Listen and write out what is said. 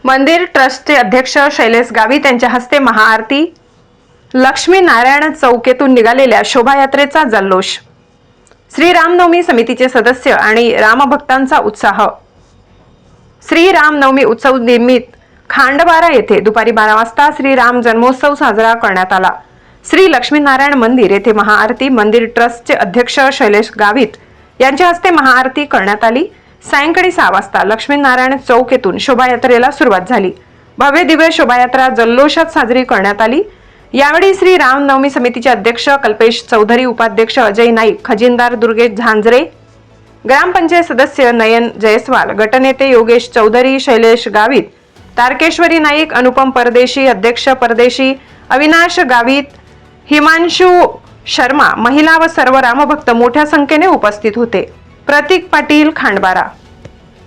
मंदिर ट्रस्टचे अध्यक्ष शैलेश गावित यांच्या हस्ते महाआरती, लक्ष्मी नारायण चौक येथून निघालेल्या शोभायात्रेचा जल्लोष, श्री रामनवमी समितीचे सदस्य आणि रामभक्तांचा उत्साह। श्री रामनवमी उत्सव निमित्त खांडबारा येथे दुपारी 12 वाजता श्री राम जन्मोत्सव साजरा करण्यात आला। श्री लक्ष्मीनारायण मंदिर येथे महाआरती, मंदिर ट्रस्टचे अध्यक्ष शैलेश गावित यांच्या हस्ते महाआरती करण्यात आली। सायंकाळी 6 वाजता लक्ष्मीनारायण चौक येथून शोभायात्रेला सुरुवात झाली। भव्य दिव्य शोभायात्रा जल्लोषात साजरी करण्यात आली। यावेळी श्री रामनवमी समितीचे अध्यक्ष कल्पेश चौधरी, उपाध्यक्ष अजय नाईक, खजिनदार दुर्गेश झांजरे, ग्रामपंचायत सदस्य नयन जयस्वाल, गटनेते योगेश चौधरी, शैलेश गावित, तारकेश्वरी नाईक, अनुपम परदेशी, अध्यक्ष परदेशी, अविनाश गावित, हिमांशु शर्मा, महिला व सर्व रामभक्त मोठ्या संख्येने उपस्थित होते। प्रतीक पाटील, खांडबारा।